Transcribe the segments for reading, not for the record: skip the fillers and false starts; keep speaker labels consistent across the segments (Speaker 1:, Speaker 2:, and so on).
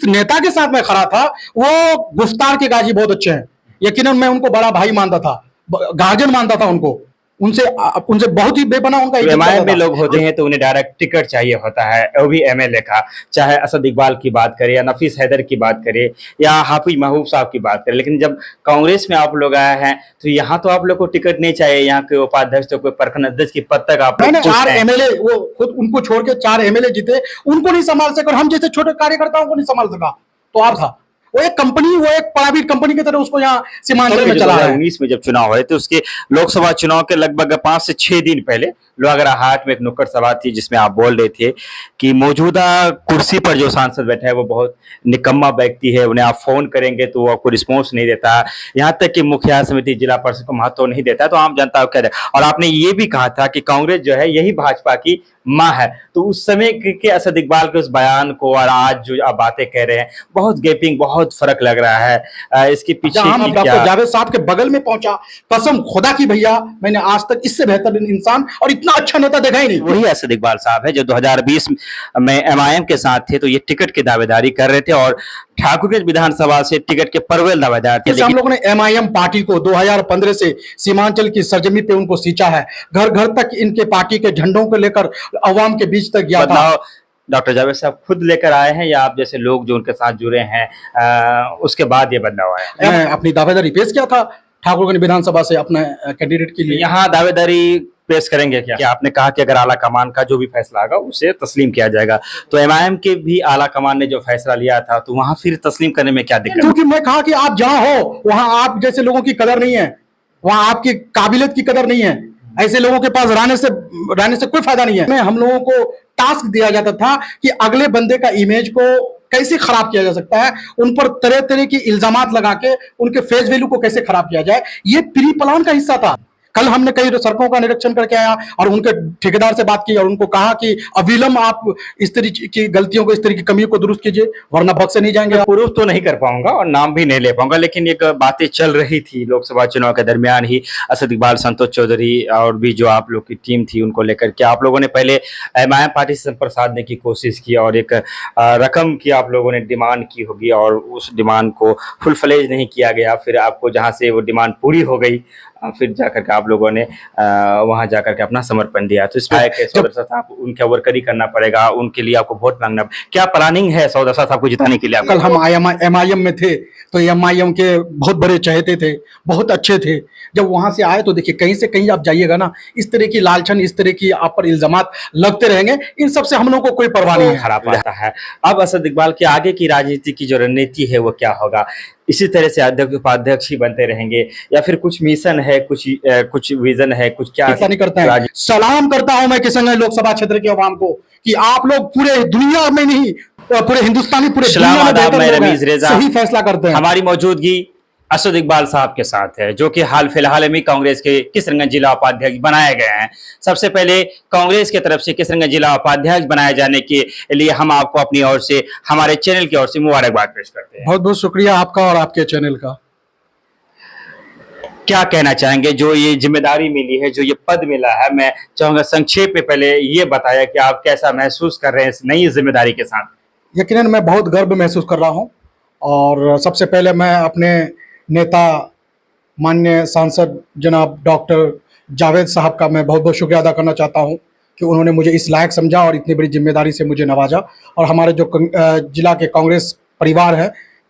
Speaker 1: नेता के साथ मैं खड़ा था, वो गुफ्तार के गाजी बहुत अच्छे हैं, यकीनन मैं उनको बड़ा भाई मानता था, गार्जियन मानता था उनको, उनसे उनसे बहुत ही बेपनाह उनका इज्जत
Speaker 2: एमआईएम
Speaker 1: करता
Speaker 2: में
Speaker 1: था।
Speaker 2: लोग होते हैं तो उन्हें डायरेक्ट टिकट चाहिए होता है, वो भी एमएलए का। चाहे असद इकबाल की बात करें या नफीस हैदर की बात करें या हाफिज महबूब साहब की बात करें, लेकिन जब कांग्रेस में आप लोग आए हैं तो यहाँ तो आप लोग को टिकट नहीं चाहिए। यहाँ के उपाध्यक्ष तो कोई प्रखंड अध्यक्ष की पद तक आप लोग
Speaker 1: मैंने
Speaker 2: खुश
Speaker 1: 4
Speaker 2: हैं।
Speaker 1: एमएलए, वो खुद उनको छोड़ के 4 एमएलए जीते, उनको नहीं संभाल सके और हम जैसे छोटे कार्यकर्ताओं को नहीं संभाल सका तो आप था। वो एक कंपनी, वो एक प्राइवेट कंपनी की तरह उसको यहाँ सीमांचल में चला रहा है।
Speaker 2: 2019 में जब चुनाव हुए तो उसके लोकसभा चुनाव के लगभग 5 से 6 दिन पहले लोहागड़ा हाट में एक नुक्कड़ सभा थी जिसमें आप बोल रहे थे कि मौजूदा कुर्सी पर जो सांसद बैठा है वो बहुत निकम्मा व्यक्ति है, उन्हें आप फोन करेंगे तो वो आपको रिस्पॉन्स नहीं देता, यहाँ तक कि मुखिया समिति जिला परिषद को महत्व नहीं देता, तो आम जनता को क्या दे। और आपने ये भी कहा था कि कांग्रेस जो है यही भाजपा की माँ है। तो उस समय के असद इकबाल के उस बयान को और आज जो आप बातें कह रहे हैं, बहुत गैपिंग, बहुत फर्क लग रहा है। इसके पीछे
Speaker 1: हम
Speaker 2: की
Speaker 1: डॉक्टर
Speaker 2: क्या?
Speaker 1: जावेद साहब के बगल में पहुंचा, कसम खुदा की भैया मैंने आज तक इससे बेहतरीन इंसान और इतना अच्छा नेता देखा ही नहीं।
Speaker 2: वही असद इकबाल साहब है जो 2020 में एमआईएम के साथ थे, तो ये टिकट की दावेदारी कर रहे थे और ठाकुरगंज विधानसभा से टिकट के परवेल दावेदार थे।
Speaker 1: हम लोगों ने एमआईएम पार्टी को 2015 से सीमांचल की सरजमी पे उनको सींचा है, घर घर तक इनके पार्टी के झंडों को लेकर अवाम के बीच तक गया था।
Speaker 2: डॉक्टर जावेद साहब खुद लेकर आए हैं या आप जैसे लोग जो उनके साथ जुड़े हैं उसके बाद ये बदलाव आया?
Speaker 1: मैं अपनी दावेदारी पेश किया था ठाकुरगंज विधानसभा से अपने कैंडिडेट के लिए।
Speaker 2: यहाँ दावेदारी पेश करेंगे क्या? आपने कहा कि अगर आला कमान का जो भी फैसला आएगा उसे तस्लीम किया जाएगा, तो एमआईएम के भी आला कमान ने जो फैसला लिया था तो वहां फिर तस्लीम करने में क्या दिक्कत?
Speaker 1: क्योंकि मैं कहा कि आप जहां हो वहां आप जैसे लोगों की कदर नहीं है, वहां आपकी काबिलियत की कदर नहीं है, ऐसे लोगों के पास रहने से कोई फायदा नहीं है। हम लोगों को टास्क दिया जाता था कि अगले बंदे का इमेज को कैसे खराब किया जा सकता है, उन पर तरह तरह की इल्जामात लगा के उनके फेस वैल्यू को कैसे खराब किया जाए, ये प्री प्लान का हिस्सा था। कल हमने कई सड़कों का निरीक्षण करके आया और उनके ठेकेदार से बात की और उनको कहा कि अविलंब आप इस तरह की गलतियों को, इस तरह की कमियों को दुरुस्त कीजिए वरना बख्शे नहीं जाएंगे।
Speaker 2: प्रूफ तो नहीं कर पाऊंगा और नाम भी नहीं ले पाऊंगा, लेकिन एक बातें चल रही थी लोकसभा चुनाव के दरमियान ही असद इकबाल, संतोष चौधरी और भी जो आप लोग की टीम थी उनको लेकर के आप लोगों ने पहले एमआईएम पार्टी से संपर्क साधने की कोशिश की और एक रकम की आप लोगों ने डिमांड की होगी और उस डिमांड को फुल फ्लेज नहीं किया गया। फिर आपको जहां से वो डिमांड पूरी हो गई फिर जाकर के आप लोगों ने वहां जाकर के अपना समर्पण दिया। तो इसमें सौदा साहब उनके वर्करी करना पड़ेगा, उनके लिए आपको वोट मांगना, क्या प्लानिंग है सौदा साहब को जिताने के लिए?
Speaker 1: कल हम एमआईएम में थे तो एमआईएम के बहुत बड़े चहेते थे, बहुत अच्छे थे। जब वहां से आए तो देखिए कहीं से कहीं आप जाइएगा ना, इस तरह की लालचन, इस तरह की आप पर इल्जामात लगते रहेंगे, इन सबसे हम लोगों को कोई परवाह नहीं है।
Speaker 2: खराब आता है। अब असद इकबाल के आगे की राजनीति की जो रणनीति है वो क्या होगा? इसी तरह से अध्यक्ष उपाध्यक्ष ही बनते रहेंगे या फिर कुछ मिशन है, कुछ विजन है, कुछ क्या?
Speaker 1: ऐसा नहीं करता है। सलाम करता हूं मैं किशनगंज लोकसभा क्षेत्र के अवाम को कि आप लोग पूरे दुनिया में नहीं, पूरे हिंदुस्तानी, पूरे दुनिया में सही फैसला करते हैं।
Speaker 2: हमारी मौजूदगी असद इकबाल साहब के साथ है जो कि हाल फिलहाल में कांग्रेस के किशनगंज जिला उपाध्यक्ष बनाए गए हैं। सबसे पहले कांग्रेस की तरफ से किशनगंज जिला उपाध्यक्ष बनाए जाने के लिए हम आपको अपनी ओर से, हमारे चैनल की ओर से मुबारकबाद पेश करते हैं।
Speaker 1: बहुत बहुत शुक्रिया आपका और आपके चैनल का।
Speaker 2: क्या कहना चाहेंगे जो ये जिम्मेदारी मिली है, जो ये पद मिला है? मैं चाहूंगा संक्षेप में पहले ये बताया कि आप कैसा महसूस कर रहे हैं इस नई जिम्मेदारी के साथ?
Speaker 1: यकीनन मैं बहुत गर्व महसूस कर रहा हूं और सबसे पहले मैं अपने नेता माननीय सांसद जनाब डॉक्टर जावेद साहब का मैं बहुत बहुत शुक्रिया अदा करना चाहता हूं कि उन्होंने मुझे इस लायक समझा और इतनी बड़ी जिम्मेदारी से मुझे नवाजा। और हमारे जो जिला के कांग्रेस परिवार है,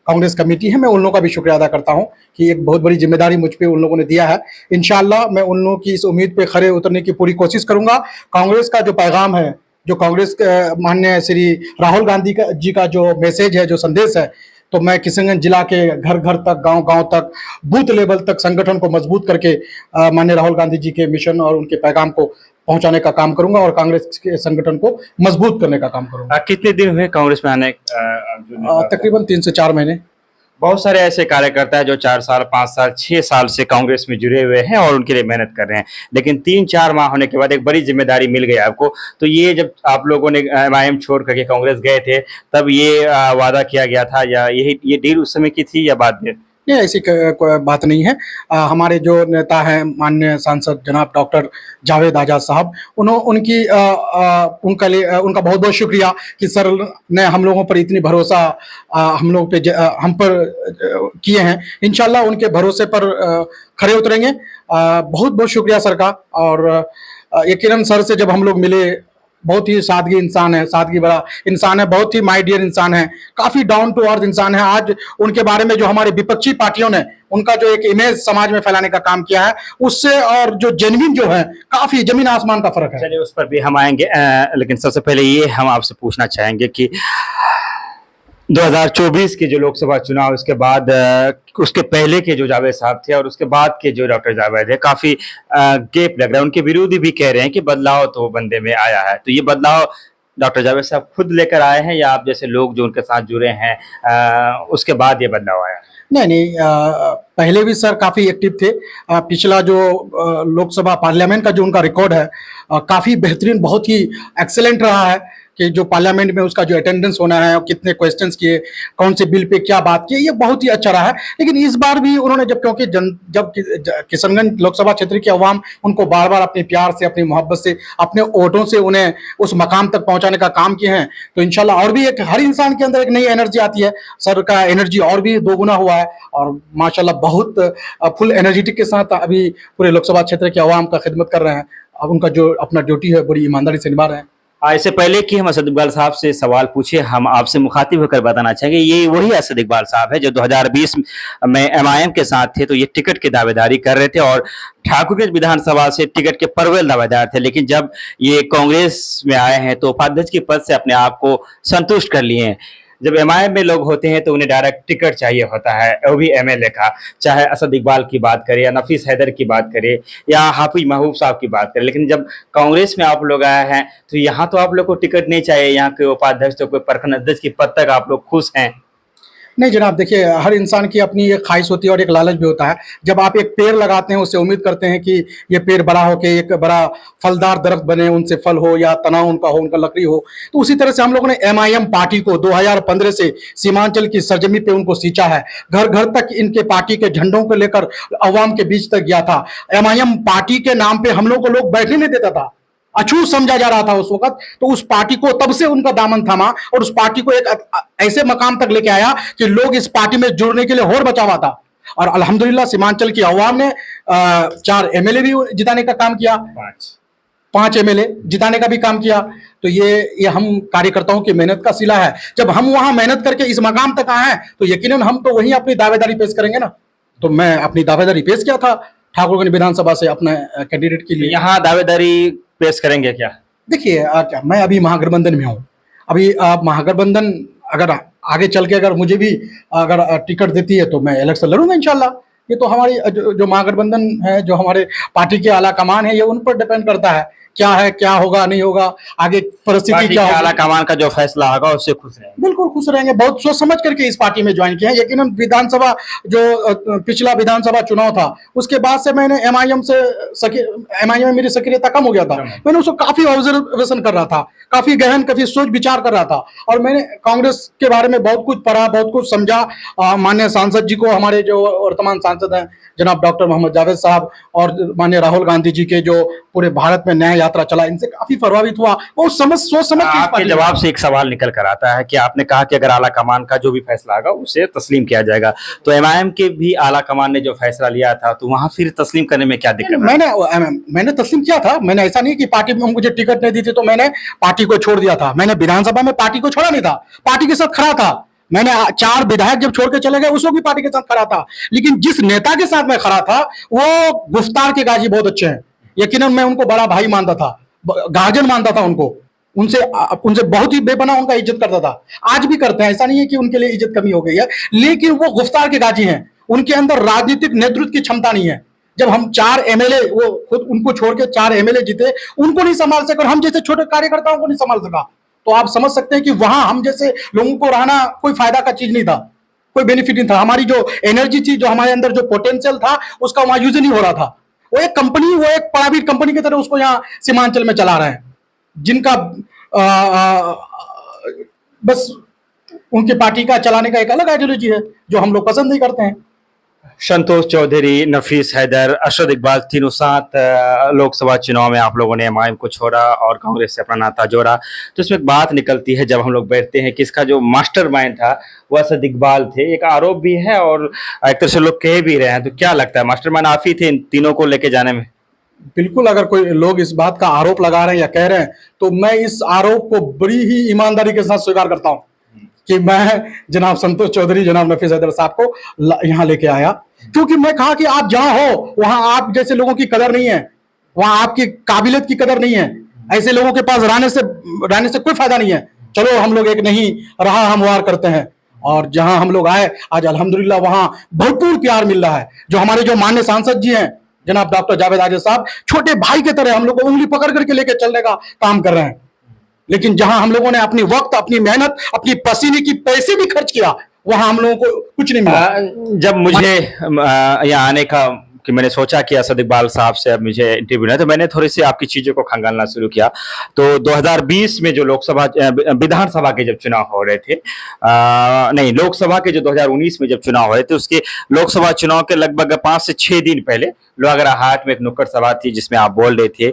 Speaker 1: कांग्रेस कमेटी है, मैं उन लोगों का भी शुक्रिया अदा करता हूं कि एक बहुत बड़ी जिम्मेदारी मुझ पे उन लोगों ने दिया है। इंशाल्लाह मैं उन लोगों की इस उम्मीद पे खरे उतरने की पूरी कोशिश करूंगा। कांग्रेस का जो पैगाम है, जो कांग्रेस माननीय श्री राहुल गांधी जी का जो मैसेज है, जो संदेश है, तो मैं किशनगंज जिला के घर घर तक, गांव गांव तक, बूथ लेवल तक संगठन को मजबूत करके माननीय राहुल गांधी जी के मिशन और उनके पैगाम को पहुंचाने का काम करूंगा और कांग्रेस के संगठन को मजबूत करने का काम करूंगा।
Speaker 2: कितने दिन हुए कांग्रेस में आने?
Speaker 1: तकरीबन 3 से 4 महीने।
Speaker 2: बहुत सारे ऐसे कार्यकर्ता है जो 4 साल, 5 साल, 6 साल से कांग्रेस में जुड़े हुए हैं और उनके लिए मेहनत कर रहे हैं, लेकिन 3-4 माह होने के बाद एक बड़ी जिम्मेदारी मिल गई आपको। तो ये जब आप लोगों ने एमआईएम छोड़ करके कांग्रेस गए थे तब ये वादा किया गया था या ये डील उस समय की थी या बाद में?
Speaker 1: नहीं, ऐसी कोई बात नहीं है। हमारे जो नेता हैं माननीय सांसद जनाब डॉक्टर जावेद आज़ाद साहब, उनका बहुत बहुत शुक्रिया कि सर ने हम लोगों पर इतनी भरोसा हम पर किए हैं। इंशाल्लाह उनके भरोसे पर खरे उतरेंगे। बहुत बहुत शुक्रिया सर का। और यकीनन सर से जब हम लोग मिले, बहुत ही सादगी इंसान है, सादगी भरा इंसान है, बहुत ही माय डियर इंसान है, काफी डाउन टू अर्थ इंसान है। आज उनके बारे में जो हमारे विपक्षी पार्टियों ने उनका जो एक इमेज समाज में फैलाने का काम किया है, उससे और जो जेन्युइन जो है, काफी जमीन आसमान का फर्क है।
Speaker 2: चलिए उस पर भी हम आएंगे, लेकिन सबसे पहले ये हम आपसे पूछना चाहेंगे कि 2024 के जो लोकसभा चुनाव, उसके बाद उसके पहले के जो जावेद साहब थे और उसके बाद के जो डॉक्टर जावेद है, काफी गैप लग रहा है। उनके विरोधी भी कह रहे हैं कि बदलाव तो बंदे में आया है। तो ये बदलाव डॉक्टर जावेद साहब खुद लेकर आए हैं या आप जैसे लोग जो उनके साथ जुड़े हैं उसके बाद ये बदलाव आया?
Speaker 1: नहीं नहीं, पहले भी सर काफ़ी एक्टिव थे। पिछला जो लोकसभा पार्लियामेंट का जो उनका रिकॉर्ड है, काफ़ी बेहतरीन, बहुत ही एक्सेलेंट रहा है कि जो पार्लियामेंट में उसका जो अटेंडेंस होना है और कितने क्वेश्चंस किए, कौन से बिल पे क्या बात की, ये बहुत ही अच्छा रहा है। लेकिन इस बार भी उन्होंने क्योंकि जब किशनगंज लोकसभा क्षेत्र की आवाम उनको बार बार अपने प्यार से, अपनी मोहब्बत से, अपने वोटों से उन्हें उस मकाम तक पहुंचाने का काम किए हैं, तो इंशाल्लाह और भी एक हर इंसान के अंदर एक नई एनर्जी आती है। सर का एनर्जी और भी दोगुना हुआ है और माशाल्लाह बहुत फुल एनर्जेटिक के साथ अभी पूरे लोकसभा क्षेत्र की आवाम का खिदमत कर रहे हैं। अब उनका जो अपना ड्यूटी है बड़ी ईमानदारी से निभा रहे हैं।
Speaker 2: इससे पहले कि हम असद इकबाल साहब से सवाल पूछे, हम आपसे मुखातिब होकर बताना चाहेंगे ये वही असद इकबाल साहब है जो 2020 में एमआईएम के साथ थे, तो ये टिकट की दावेदारी कर रहे थे और ठाकुरगंज विधानसभा से टिकट के परवेल दावेदार थे। लेकिन जब ये कांग्रेस में आए हैं तो उपाध्यक्ष के पद से अपने आप को संतुष्ट कर लिए हैं। जब एमआईएम में लोग होते हैं तो उन्हें डायरेक्ट टिकट चाहिए होता है, वो भी एमएलए का, चाहे असद इकबाल की बात करें या नफीस हैदर की बात करें या हाफिज महबूब साहब की बात करें। लेकिन जब कांग्रेस में आप लोग आए हैं तो यहाँ तो आप लोग को टिकट नहीं चाहिए, यहाँ के उपाध्यक्ष तो कोई प्रखंड अध्यक्ष की पद तक आप लोग खुश हैं।
Speaker 1: नहीं जनाब, देखिए हर इंसान की अपनी एक ख्वाहिश होती है और एक लालच भी होता है। जब आप एक पेड़ लगाते हैं उससे उम्मीद करते हैं कि ये पेड़ बड़ा होकर एक बड़ा फलदार दरख्त बने, उनसे फल हो या तना उनका हो, उनका लकड़ी हो। तो उसी तरह से हम लोगों ने एमआईएम पार्टी को 2015 से सीमांचल की सरजमी पे उनको सींचा है। घर घर तक इनके पार्टी के झंडों को लेकर अवाम के बीच तक गया था। एमआईएम पार्टी के नाम पे हम लोग को लोग बैठने नहीं देता था, अछूत समझा जा रहा था उस वक्त। तो उस पार्टी को तब से उनका दामन थामा और उस पार्टी को एक ऐसे मकाम तक लेके आया कि लोग इस पार्टी में जुड़ने के लिए होड़ बचावा था। और अल्हम्दुलिल्लाह सीमांचल की अवाम ने 4 एमएलए भी जिताने का काम किया, 5 एमएलए जिताने का भी काम किया। तो ये हम कार्यकर्ताओं की मेहनत का सिला है। जब हम वहां मेहनत करके इस मकाम तक आए हैं तो यकीनन हम तो वहीं अपनी दावेदारी पेश करेंगे ना। तो मैं अपनी दावेदारी पेश किया था ठाकुरगंज विधानसभा से अपने कैंडिडेट के लिए।
Speaker 2: यहाँ दावेदारी पेश करेंगे क्या?
Speaker 1: देखिए क्या, मैं अभी महागठबंधन में हूँ। अभी महागठबंधन अगर आगे चल के अगर मुझे भी अगर टिकट देती है तो मैं इलेक्शन लड़ूंगा इंशाल्लाह। ये तो हमारी जो महागठबंधन है, जो हमारे पार्टी के आला कमान है, ये उन पर डिपेंड करता है क्या है, क्या होगा नहीं होगा, आगे परिस्थिति क्या होगी।
Speaker 2: आला कमान का जो फैसला होगा उससे खुश रहेंगे?
Speaker 1: बिल्कुल खुश रहेंगे। बहुत सोच समझ करके इस पार्टी में ज्वाइन किया है। यकीनन विधानसभा जो पिछला विधानसभा चुनाव था उसके बाद से मैंने एमआईएम में मेरी सक्रियता कम हो गया था। मैंने उसको काफी ऑब्जर्वेशन कर रहा था, काफी गहन, काफी सोच विचार कर रहा था और मैंने कांग्रेस के बारे में बहुत कुछ पढ़ा, बहुत कुछ समझा। माननीय सांसद जी को, हमारे जो वर्तमान सांसद हैं जनाब डॉक्टर मोहम्मद जावेद साहब और माननीय राहुल गांधी जी के जो पूरे भारत में न्याय यात्रा चला, इनसे काफी प्रभावित हुआ। वो सोच समझ
Speaker 2: आपके जवाब से एक सवाल निकल कर आता है कि आपने कहा कि अगर आला कमान का जो भी फैसला होगा उसे तस्लीम किया जाएगा, तो एमआईएम के भी आला कमान ने जो फैसला लिया था तो वहां फिर तस्लीम करने में क्या दिक्कत?
Speaker 1: मैंने तस्लीम किया था। मैंने ऐसा नहीं कि पार्टी में मुझे टिकट नहीं दी थी तो मैंने पार्टी को छोड़ दिया था। मैंने विधानसभा में पार्टी को छोड़ा नहीं था, पार्टी के साथ खड़ा था। मैंने 4 विधायक जब छोड़ के चले गए उस वक्त भी पार्टी के साथ खड़ा था। लेकिन जिस नेता के साथ मैं खड़ा था वो गुफ्तार के गाजी बहुत अच्छे हैं। यकीनन मैं उनको बड़ा भाई मानता था, गार्जियन मानता था उनको। उनसे बहुत ही बेपनाह उनका इज्जत करता था, आज भी करते हैं। ऐसा नहीं है कि उनके लिए इज्जत कमी हो गई है, लेकिन वो गुफ्तार के गाजी हैं। उनके अंदर राजनीतिक नेतृत्व की क्षमता नहीं है। जब हम 4 एमएलए, वो खुद उनको छोड़ के 4 एमएलए जीते, उनको नहीं संभाल सके और हम जैसे छोटे कार्यकर्ताओं को नहीं संभाल सका, तो आप समझ सकते हैं कि वहां हम जैसे लोगों को रहना कोई फायदा का चीज नहीं था, कोई बेनिफिट नहीं था। हमारी जो एनर्जी थी, जो हमारे अंदर जो पोटेंशियल था, उसका वहां यूज नहीं हो रहा था। वो एक कंपनी, वो एक प्राइवेट कंपनी की तरह उसको यहाँ सीमांचल में चला रहे हैं, जिनका बस उनकी पार्टी का चलाने का एक अलग आइडियोलॉजी है जो हम लोग पसंद नहीं करते हैं।
Speaker 2: संतोष चौधरी, नफीस हैदर, अरशद इकबाल तीनों साथ लोकसभा चुनाव में आप लोगों ने एमआईएम को छोड़ा और कांग्रेस से अपना नाता जोड़ा। तो इसमें एक बात निकलती है जब हम लोग बैठते हैं कि इसका जो मास्टरमाइंड था वो असद इकबाल थे। एक आरोप भी है और एक तरह से लोग कह भी रहे हैं। तो क्या लगता है मास्टरमाइंड आप ही थे इन तीनों को लेके जाने में?
Speaker 1: बिल्कुल, अगर कोई लोग इस बात का आरोप लगा रहे हैं या कह रहे हैं, तो मैं इस आरोप को बड़ी ही ईमानदारी के साथ स्वीकार करता हूं कि मैं जनाब संतोष चौधरी, जनाब नफीस हैदर साहब को यहाँ लेके आया, क्योंकि मैं कहा कि आप जहां हो वहां आप जैसे लोगों की कदर नहीं है, वहां आपकी काबिलियत की कदर नहीं है, ऐसे लोगों के पास रहने से कोई फायदा नहीं है। चलो हम लोग एक नहीं रहा हमवार करते हैं, और जहां हम लोग आए आज अल्हम्दुलिल्लाह वहां भरपूर प्यार मिल रहा है। जो हमारे जो माननीय सांसद जी हैं जनाब डॉक्टर जावेद आजिज साहब, छोटे भाई के तरह हम लोग को उंगली पकड़ करके लेके चलने का काम कर रहे हैं। लेकिन जहां हम लोगों ने अपनी वक्त, अपनी मेहनत, अपनी पसीने की पैसे भी खर्च किया, वहां हम लोगों को कुछ नहीं मिला।
Speaker 2: जब मुझे यहाँ आने का कि मैंने सोचा कि असद इकबाल साहब से अब मुझे इंटरव्यू लेना है, तो मैंने थोड़ी सी आपकी चीजों को खंगालना शुरू किया। तो 2020 में जो लोकसभा विधानसभा के जब चुनाव हो रहे थे, नहीं लोकसभा के जो 2019 में जब चुनाव हो रहे थे, उसके लोकसभा चुनाव के लगभग 5 से 6 दिन पहले लोहागड़ा हाट में एक नुक्कड़ सभा थी जिसमें आप बोल रहे थे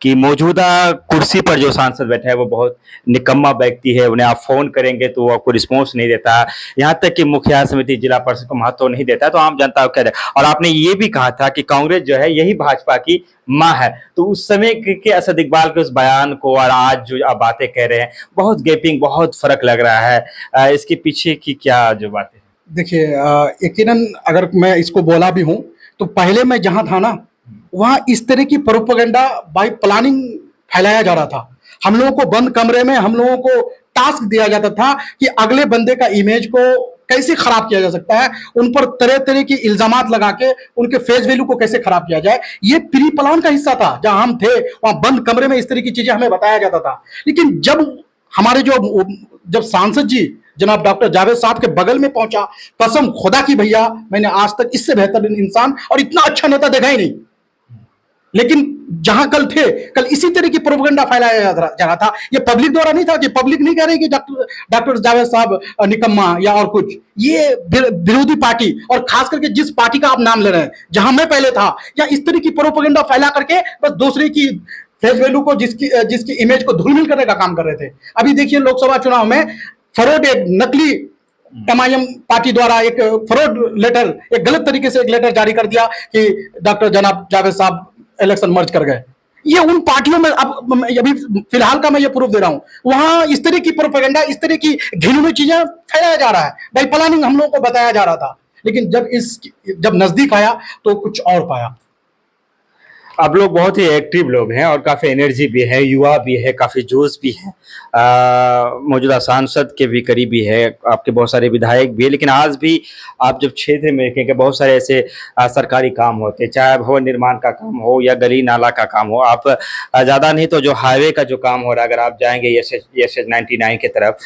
Speaker 2: कि मौजूदा कुर्सी पर जो सांसद बैठा है वो बहुत निकम्मा व्यक्ति है, उन्हें आप फोन करेंगे तो वो आपको रिस्पॉन्स नहीं देता, यहाँ तक कि मुखिया समिति जिला परिषद को महत्व नहीं देता, तो आम जनता को क्या दे। और आपने ये भी कहा था कि कांग्रेस जो है यही भाजपा की माँ है। तो उस समय के असद इकबाल के उस बयान को और आज जो आप बातें कह रहे हैं, बहुत गैपिंग, बहुत फर्क लग रहा है। इसके पीछे की क्या जो बातें हैं?
Speaker 1: देखिए, यकीनन अगर मैं इसको बोला भी हूं, तो पहले मैं जहां था ना, वहां इस तरह की प्रोपेगेंडा बाय प्लानिंग फैलाया जा रहा था। हम लोगों को बंद कमरे में हम लोगों को टास्क दिया जाता था कि अगले बंदे का इमेज को कैसे खराब किया जा सकता है, उन पर तरह तरह की इल्जामात लगा के उनके फेस वैल्यू को कैसे खराब किया जाए। ये प्री प्लान का हिस्सा था। जहां हम थे वहां बंद कमरे में इस तरह की चीजें हमें बताया जाता था। लेकिन जब हमारे जब सांसद जी जनाब डॉक्टर जावेद साहब के बगल में पहुंचा, कसम खुदा की भैया, मैंने आज तक इससे बेहतर इंसान और इतना अच्छा नेता देखा ही नहीं। लेकिन जहां कल थे, कल इसी तरह की प्रोपेगेंडा फैलाया जा रहा था। ये पब्लिक द्वारा नहीं था, कि पब्लिक नहीं कह रही कि डॉक्टर जावेद साहब निकम्मा या और कुछ। ये विरोधी पार्टी, और खास करके जिस पार्टी का आप नाम ले रहे हैं, जहां मैं पहले था, या इस तरह की प्रोपेगेंडा फैला करके बस दूसरे की फेस वैल्यू को, जिसकी इमेज को धूमिल करने का काम कर रहे थे। अभी देखिए लोकसभा चुनाव में फरोड, एक नकली एमआईएम पार्टी द्वारा एक फरोड लेटर, एक गलत तरीके से एक लेटर जारी कर दिया कि डॉक्टर जनाब जावेद साहब इलेक्शन मर्ज कर गए। ये उन पार्टियों में, अब अभी फिलहाल का मैं ये प्रूफ दे रहा हूं, वहां इस तरह की प्रोपेगेंडा, इस तरह की घिनौनी चीजें फैलाया जा रहा है, बाई प्लानिंग हम लोगों को बताया जा रहा था। लेकिन जब नजदीक आया तो कुछ और पाया।
Speaker 2: आप लोग बहुत ही एक्टिव लोग हैं और काफ़ी एनर्जी भी है, युवा भी है, काफ़ी जोश भी है। मौजूदा सांसद के भी करीबी है, आपके बहुत सारे विधायक भी है, लेकिन आज भी आप जब क्षेत्र में देखें कि बहुत सारे ऐसे सरकारी काम होते हैं, चाहे भवन निर्माण का काम हो या गली नाला का काम हो। आप ज़्यादा नहीं तो जो हाईवे का जो काम हो रहा है, अगर आप जाएंगे एस 99 की तरफ,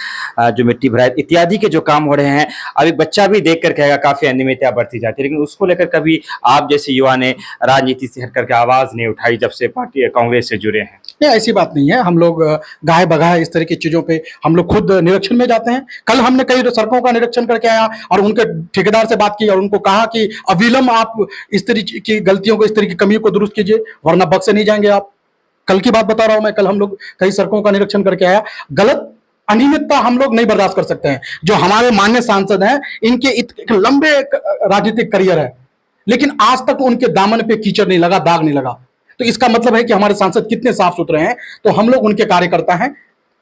Speaker 2: जो मिट्टी भराई इत्यादि के जो काम हो रहे हैं, अभी बच्चा भी देख कर कहेगा काफ़ी अनियमितता बढ़ती जाती है। लेकिन उसको लेकर कभी आप जैसे युवा ने राजनीति से हट करके आवाज़ नहीं उठाई जब से पार्टी कांग्रेस से जुड़े हैं?
Speaker 1: नहीं, ऐसी बात नहीं है। हम लोग गाय बगाए इस तरह की चीजों पे हम लोग खुद निरीक्षण में जाते हैं। कल हमने कई सड़कों का निरीक्षण करके आया और उनके ठेकेदार से बात की और उनको कहा कि अविलंब आप इस तरह की गलतियों को, इस तरह की कमियों को दुरुस्त कीजिए, वरना बख्शे नहीं जाएंगे आप। कल की बात बता रहा हूं मैं, कल हम लोग कई सड़कों का निरीक्षण करके आया। गलत अनियमितता हम लोग नहीं बर्दाश्त कर सकते हैं। जो हमारे माननीय सांसद हैं, इनके एक लंबे राजनीतिक करियर है, लेकिन आज तक उनके दामन पे कीचड़ नहीं लगा, दाग नहीं लगा। तो इसका मतलब है कि हमारे सांसद कितने साफ सुथरे हैं। तो हम लोग उनके कार्यकर्ता हैं,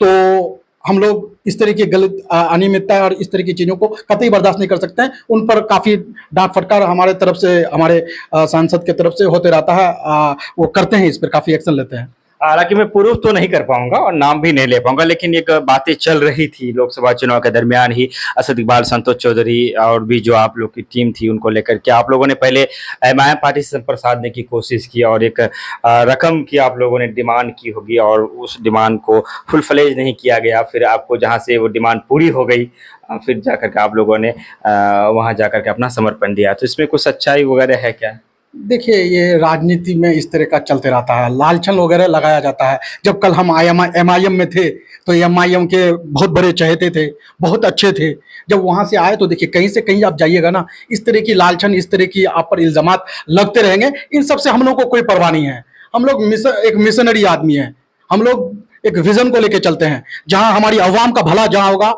Speaker 1: तो हम लोग इस तरह की गलत अनियमितता और इस तरह की चीजों को कतई बर्दाश्त नहीं कर सकते हैं। उन पर काफी डांट फटकार हमारे तरफ से, हमारे सांसद की तरफ से होते रहता है। वो करते हैं, इस पर काफी एक्शन लेते हैं।
Speaker 2: हालांकि मैं प्रूफ तो नहीं कर पाऊंगा और नाम भी नहीं ले पाऊंगा, लेकिन एक बातें चल रही थी लोकसभा चुनाव के दरमियान ही, असद इकबाल, संतोष चौधरी और भी जो आप लोग की टीम थी उनको लेकर के आप लोगों ने पहले एमआईएम पार्टी से संपर्क साधने की कोशिश की और एक रकम की आप लोगों ने डिमांड की होगी और उस डिमांड को फुल फ्लेज नहीं किया गया। फिर आपको जहाँ से वो डिमांड पूरी हो गई, फिर जाकर के आप लोगों ने वहाँ जाकर के अपना समर्पण दिया। तो इसमें कुछ सच्चाई वगैरह है क्या?
Speaker 1: देखिए, ये राजनीति में इस तरह का चलते रहता है, लालछन वगैरह लगाया जाता है। जब कल हम एमआईएम में थे, तो एमआईएम के बहुत बड़े चहेते थे, बहुत अच्छे थे। जब वहाँ से आए तो देखिए कहीं से कहीं आप जाइएगा ना, इस तरह की लालछन, इस तरह की आप पर इल्ज़ामात लगते रहेंगे। इन सब से हम लोग को कोई परवाह नहीं है। हम लोग एक मिशनरी आदमी हैं। हम लोग एक विज़न को लेके चलते हैं, जहाँ हमारी अवाम का भला जहाँ होगा,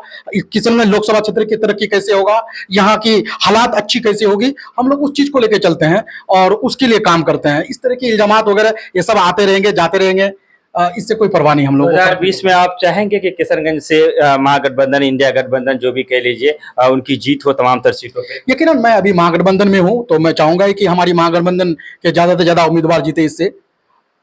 Speaker 1: किशनगंज लोकसभा क्षेत्र की तरक्की कैसे होगा, यहाँ की हालात अच्छी कैसे होगी, हम लोग उस चीज़ को लेके चलते हैं और उसके लिए काम करते हैं। इस तरह के इल्ज़ामात वगैरह ये सब आते रहेंगे, जाते रहेंगे, इससे कोई परवाह नहीं हम लोगों को।
Speaker 2: 2020 में आप चाहेंगे कि किशनगंज से महागठबंधन, इंडिया गठबंधन जो भी कह लीजिए, उनकी जीत हो तमाम तर सीटों पे?
Speaker 1: यकीनन मैं अभी महागठबंधन में हूँ, तो मैं चाहूँगा कि हमारी महागठबंधन के ज़्यादा से ज़्यादा उम्मीदवार जीते इससे।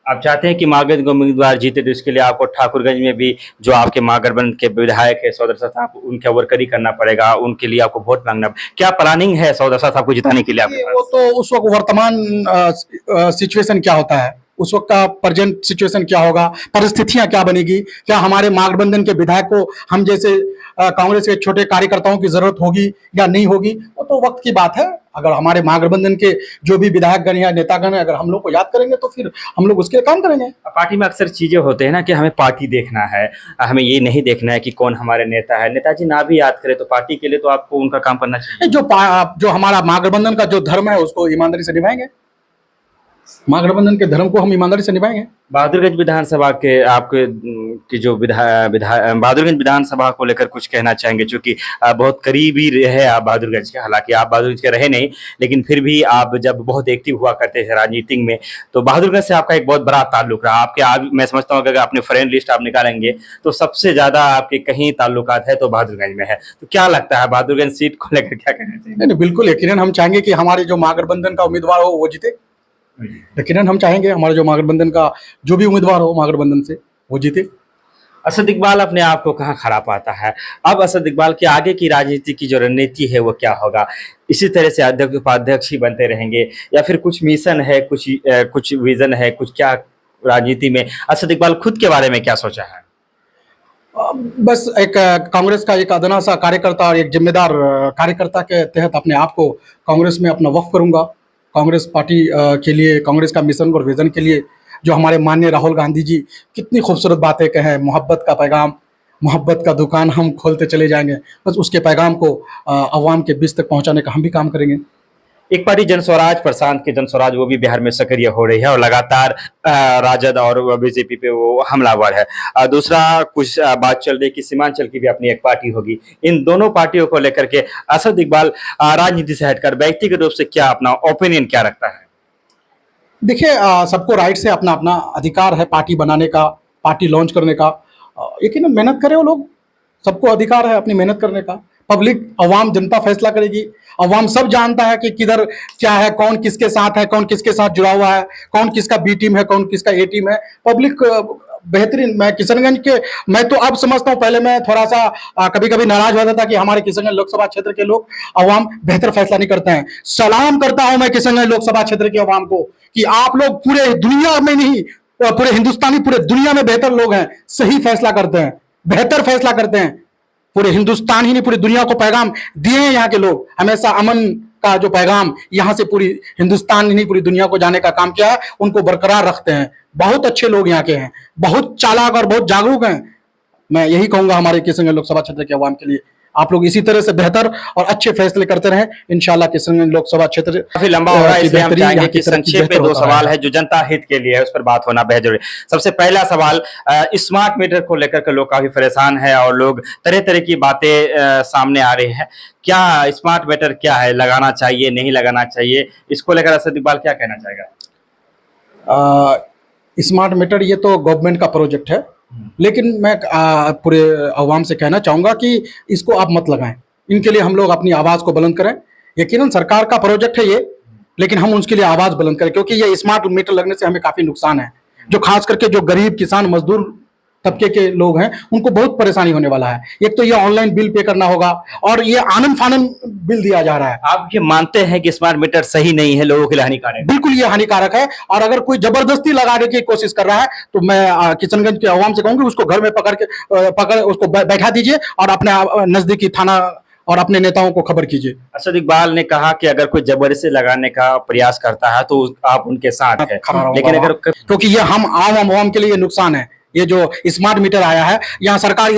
Speaker 2: आप चाहते हैं कि महागठबंधन के उम्मीदवार जीते, तो इसके लिए आपको ठाकुरगंज में भी जो आपके महागठबंधन के विधायक है सौदरसा साहब, उनके वर्करी करना पड़ेगा, उनके लिए आपको वोट मांगना। क्या प्लानिंग है सौदरसा साहब को जिताने के लिए आपके
Speaker 1: वो
Speaker 2: पास?
Speaker 1: तो उस वक्त वर्तमान सिचुएशन क्या होता है, उस वक्त का प्रेजेंट सिचुएशन क्या होगा, परिस्थितियां क्या बनेगी, क्या हमारे महागठबंधन के विधायक को हम जैसे कांग्रेस के छोटे कार्यकर्ताओं की जरूरत होगी या नहीं होगी, वो तो वक्त की बात है। अगर हमारे महागठबंधन के जो भी विधायकगण या नेतागण है, अगर हम लोग को याद करेंगे तो फिर हम लोग उसके लिए काम करेंगे।
Speaker 2: पार्टी में अक्सर चीजें होते हैं ना कि हमें पार्टी देखना है, हमें ये नहीं देखना है कि कौन हमारे नेता है। नेताजी ना भी याद करे तो पार्टी के लिए तो आपको उनका काम करना चाहिए।
Speaker 1: जो हमारा महागठबंधन का जो धर्म है उसको ईमानदारी से निभाएंगे। महागठबंधन के धर्म को हम ईमानदारी से निभाएंगे।
Speaker 2: बहादुरगंज विधानसभा के आपके की जो बहादुरगंज विधानसभा को लेकर कुछ कहना चाहेंगे, क्योंकि बहुत करीबी रहे आप बहादुरगंज के। हालांकि आप बहादुरगंज के रहे नहीं, लेकिन फिर भी आप जब बहुत एक्टिव हुआ करते थे राजनीति में, तो बहादुरगंज से आपका एक बहुत बड़ा ताल्लुक रहा। मैं समझता हूँ कि अगर अपने फ्रेंड लिस्ट आप निकालेंगे तो सबसे ज्यादा आपके कहीं ताल्लुकात है तो बहादुरगंज में है। तो क्या लगता है बहादुरगंज सीट को लेकर क्या कहना चाहिए?
Speaker 1: नहीं, बिल्कुल यकीनन हम चाहेंगे कि हमारे जो महागठबंधन का उम्मीदवार हो वो जीते। यकीनन हम चाहेंगे हमारे जो महागठबंधन का जो भी उम्मीदवार हो महागठबंधन से वो जीते।
Speaker 2: असद इकबाल अपने आप को कहाँ खड़ा पाता है? अब असद इकबाल की आगे की राजनीति की जो रणनीति है वो क्या होगा? इसी तरह से अध्यक्ष उपाध्यक्ष ही बनते रहेंगे या फिर कुछ मिशन है, कुछ विजन है, कुछ क्या राजनीति में असद इकबाल खुद के बारे में क्या सोचा है?
Speaker 1: बस एक कांग्रेस का एक अदना सा कार्यकर्ता और एक जिम्मेदार कार्यकर्ता के तहत अपने आप को कांग्रेस में अपना वक्फ करूंगा। कांग्रेस पार्टी के लिए, कांग्रेस का मिशन और विजन के लिए जो हमारे माननीय राहुल गांधी जी कितनी खूबसूरत बातें कहें, मोहब्बत का पैगाम, मोहब्बत का दुकान हम खोलते चले जाएंगे, बस उसके पैगाम को अवाम के बीच तक पहुंचाने का हम भी काम करेंगे।
Speaker 2: एक पार्टी जनस्वराज, प्रशांत की जनस्वराज, वो भी बिहार में सक्रिय हो रही है और लगातार राजद और बीजेपी पे वो हमलावर है। दूसरा कुछ बात चल रही है कि सीमांचल की भी अपनी एक पार्टी होगी। इन दोनों पार्टियों को लेकर के असद इकबाल राजनीति से हटकर व्यक्तिगत रूप से क्या अपना ओपिनियन क्या रखता है?
Speaker 1: देखिए, सबको राइट से अपना अपना अधिकार है पार्टी बनाने का, पार्टी लॉन्च करने का। यकीनन मेहनत करें वो लोग, सबको अधिकार है अपनी मेहनत करने का। पब्लिक, अवाम, जनता फैसला करेगी। अवाम सब जानता है कि किधर क्या है, कौन किसके साथ है, कौन किसके साथ जुड़ा हुआ है, कौन किसका बी टीम है, कौन किसका ए टीम है। पब्लिक बेहतरीन, मैं किशनगंज के, मैं तो अब समझता हूँ, पहले मैं थोड़ा सा कभी कभी नाराज होता था कि हमारे किशनगंज लोकसभा क्षेत्र के लोग, अवाम बेहतर फैसला नहीं करते हैं। सलाम करता हूं मैं किशनगंज लोकसभा क्षेत्र के अवाम को कि आप लोग पूरे दुनिया में नहीं, पूरे हिंदुस्तानी, पूरे दुनिया में बेहतर लोग हैं, सही फैसला करते हैं, बेहतर फैसला करते हैं। पूरे हिंदुस्तान ही नहीं, पूरी दुनिया को पैगाम दिए हैं यहाँ के लोग। हमेशा अमन का जो पैगाम यहाँ से पूरी हिंदुस्तान ही नहीं, पूरी दुनिया को जाने का काम किया है, उनको बरकरार रखते हैं। बहुत अच्छे लोग यहाँ के हैं, बहुत चालाक और बहुत जागरूक हैं। मैं यही कहूंगा हमारे किशनगंज लोकसभा क्षेत्र के अवाम के लिए, आप लोग इसी तरह से बेहतर और अच्छे फैसले करते रहें। इंशाल्लाह किशनगंज लोकसभा क्षेत्र
Speaker 2: काफी लंबा हो रहा है, इसलिए हम चाहेंगे कि संक्षेप में दो सवाल है जो जनता हित के लिए है, उस पर बात होना बेहद जरूरी है। सबसे पहला सवाल, स्मार्ट मीटर को लेकर के लोग काफी परेशान है और लोग तरह तरह की बातें सामने आ रही है। क्या स्मार्ट मीटर क्या है, लगाना चाहिए, नहीं लगाना चाहिए, इसको लेकर असद इकबाल क्या कहना चाहेगा?
Speaker 1: स्मार्ट मीटर ये तो गवर्नमेंट का प्रोजेक्ट है, लेकिन मैं पूरे अवाम से कहना चाहूँगा कि इसको आप मत लगाएं। इनके लिए हम लोग अपनी आवाज़ को बुलंद करें। यकीनन सरकार का प्रोजेक्ट है ये, लेकिन हम उसके लिए आवाज़ बुलंद करें, क्योंकि ये स्मार्ट मीटर लगने से हमें काफ़ी नुकसान है। जो खास करके जो गरीब, किसान, मजदूर तबके के लोग हैं, उनको बहुत परेशानी होने वाला है। एक तो ये ऑनलाइन बिल पे करना होगा और ये आनन फानन बिल दिया जा रहा है।
Speaker 2: आप ये मानते हैं कि स्मार्ट मीटर सही नहीं है, लोगों के लिए हानिकारक है?
Speaker 1: बिल्कुल ये हानिकारक है, और अगर कोई जबरदस्ती लगाने की कोशिश कर रहा है तो मैं किशनगंज के अवाम से कहूंगी उसको घर में पकड़ उसको बैठा दीजिए और अपने नजदीकी थाना और अपने नेताओं को खबर कीजिए।
Speaker 2: असद इकबाल ने कहा कि अगर कोई जबरदस्ती लगाने का प्रयास करता है तो आप उनके साथ हैं,
Speaker 1: खड़ा रहूंगा
Speaker 2: लेकिन अगर
Speaker 1: वहाँ, क्योंकि ये हम आवाम के लिए नुकसान है। ये जो स्मार्ट मीटर आया है, यहाँ सरकार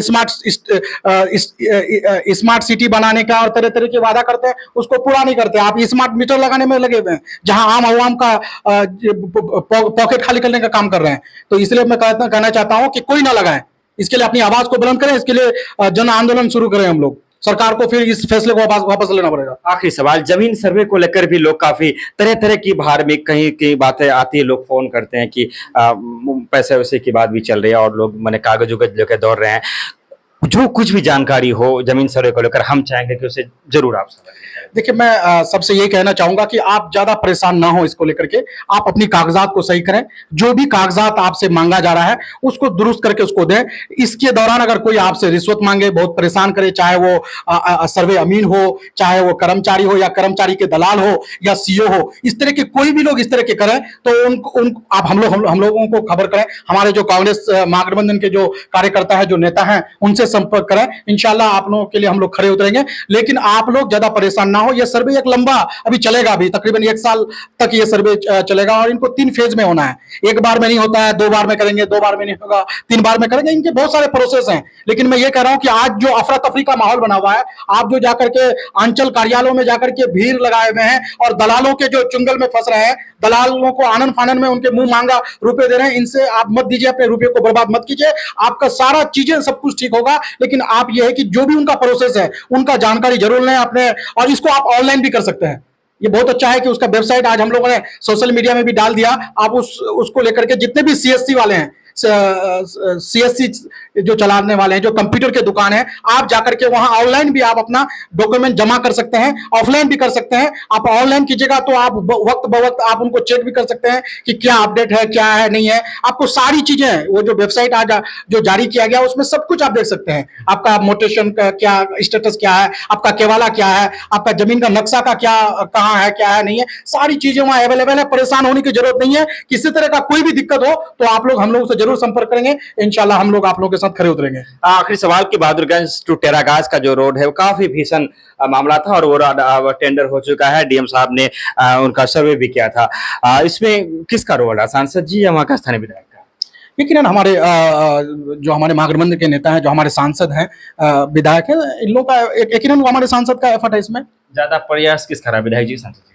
Speaker 1: स्मार्ट सिटी बनाने का और तरह तरह के वादा करते हैं, उसको पूरा नहीं करते। आप स्मार्ट मीटर लगाने में लगे हुए हैं, जहां आम आवाम का पॉकेट खाली करने का काम कर रहे हैं। तो इसलिए मैं कहना चाहता हूं कि कोई ना लगाए, इसके लिए अपनी आवाज को बुलंद करें, इसके लिए जन आंदोलन शुरू करें हम लोग। सरकार को फिर इस फैसले को वापस लेना पड़ेगा।
Speaker 2: आखिरी सवाल, जमीन सर्वे को लेकर भी लोग काफी तरह तरह की धार्मिक कहीं की बातें आती है, लोग फोन करते हैं कि पैसे वैसे की बात भी चल रही है और लोग मैंने कागज उगज लेकर दौड़ रहे हैं। जो कुछ भी जानकारी हो जमीन सर्वे को लेकर हम चाहेंगे कि उसे जरूर आप समझें।
Speaker 1: देखिए, मैं सबसे ये कहना चाहूंगा कि आप ज्यादा परेशान ना हो इसको लेकर के। आप अपनी कागजात को सही करें, जो भी कागजात आपसे मांगा जा रहा है उसको दुरुस्त करके उसको दें। इसके दौरान अगर कोई आपसे रिश्वत मांगे, बहुत परेशान करे, चाहे वो सर्वे अमीन हो, चाहे वो कर्मचारी हो या कर्मचारी के दलाल हो या सीओ हो, इस तरह के कोई भी लोग इस तरह के करें तो आप हम लोगों को खबर करें। हमारे जो कांग्रेस महागठबंधन के जो कार्यकर्ता है, जो नेता हैं, उनसे संपर्क करें। इंशाल्लाह आप लोगों के लिए हम लोग खड़े उतरेंगे। लेकिन आप लोग ज्यादा परेशान ना हो। यह सर्वे एक लंबा अभी चलेगा, अभी तकरीबन 1 साल तक ये सर्वे चलेगा और इनको 3 फेज में होना है। एक बार में नहीं होता है, 2 बार में करेंगे, 2 बार में नहीं होगा, 3 बार में करेंगे। इनके बहुत सारे प्रोसेस हैं। लेकिन मैं ये कह रहा हूं कि आज जो अफरा तफरी का माहौल बना हुआ है, आप जो जाकर के अंचल कार्यालयों में जाकर के भीड़ लगाए हुए हैं और दलालों के जो चुंगल में फंस रहे हैं, दलालों को आनन फानन में उनके मुंह मांगा रुपए दे रहे हैं, इनसे आप मत दीजिए, अपने रुपए को बर्बाद मत कीजिए। आपका सारा चीजें सब कुछ ठीक होगा। लेकिन आप ये है कि जो भी उनका प्रोसेस है उनका जानकारी जरूर लें अपने, और इसको आप ऑनलाइन भी कर सकते हैं। ये बहुत अच्छा है कि उसका वेबसाइट आज हम लोगों ने सोशल मीडिया में भी डाल दिया। आप उसको लेकर के जितने भी सीएससी वाले हैं, सीएससी जो चलाने वाले हैं, जो कंप्यूटर के दुकान है, आप जाकर के वहां ऑनलाइन भी आप अपना डॉक्यूमेंट जमा कर सकते हैं, ऑफलाइन भी कर सकते हैं। आप ऑनलाइन कीजिएगा तो आप वक्त ब वक्त आप उनको चेक भी कर सकते हैं कि क्या अपडेट है, क्या है, नहीं है। आपको सारी चीजें, वो जो वेबसाइट आज जो जारी किया गया उसमें सब कुछ आप देख सकते हैं। आपका मोटेशन का क्या स्टेटस क्या है, आपका केवाला क्या है, आपका जमीन का नक्शा का क्या कहाँ है, क्या है, नहीं है, सारी चीजें वहां अवेलेबल है। परेशान होने की जरूरत नहीं है। किसी तरह का कोई भी दिक्कत हो तो आप लोग हम लोग से जरूर संपर्क करेंगे। इंशाल्लाह हम लोग आप लोगों के साथ खड़े उतरेंगे।
Speaker 2: आखिरी सवाल की, बहादुरगंज टू टेरागाज का जो रोड है वो काफी भीषण मामला था और वो टेंडर हो चुका है। डीएम साहब ने उनका सर्वे भी किया था। इसमें किसका रोल है, सांसद जी या वहां का स्थानीय विधायक का?
Speaker 1: यकीनन हमारे जो हमारे महागठबंधन के नेता हैं, जो हमारे सांसद हैं, विधायक हैं, इन लोगों का यकीनन हमारे सांसद का एफर्ट है इसमें।
Speaker 2: ज्यादा प्रयास किस खरा, विधायक जी सांसद जी?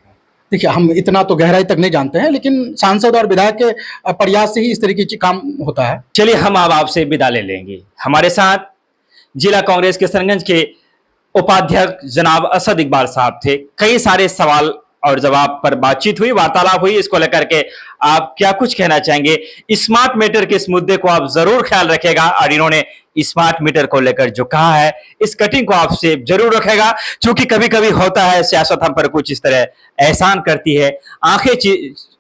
Speaker 1: देखिए, हम इतना तो गहराई तक नहीं जानते हैं, लेकिन सांसद और विधायक के प्रयास से ही इस तरीके की काम होता है।
Speaker 2: चलिए, हम अब आपसे विदा ले लेंगे। हमारे साथ जिला कांग्रेस किशनगंज के उपाध्यक्ष जनाब असद इकबाल साहब थे। कई सारे सवाल और जवाब पर बातचीत हुई, वार्तालाप हुई। इसको लेकर के आप क्या कुछ कहना चाहेंगे? स्मार्ट मीटर के इस मुद्दे को आप जरूर ख्याल रखेगा और इन्होंने स्मार्ट मीटर को लेकर जो कहा है, इस कटिंग को आपसे जरूर रखेगा। क्योंकि कभी कभी होता है सियासत हम पर कुछ इस तरह एहसान करती है, आंखें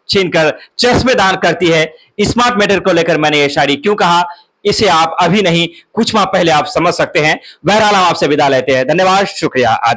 Speaker 2: छीन कर चश्मेदार करती है। स्मार्ट मीटर को लेकर मैंने ये शायरी क्यों कहा, इसे आप अभी नहीं कुछ माह पहले आप समझ सकते हैं। बहरहाल हम आपसे विदा लेते हैं। धन्यवाद, शुक्रिया, आदाब।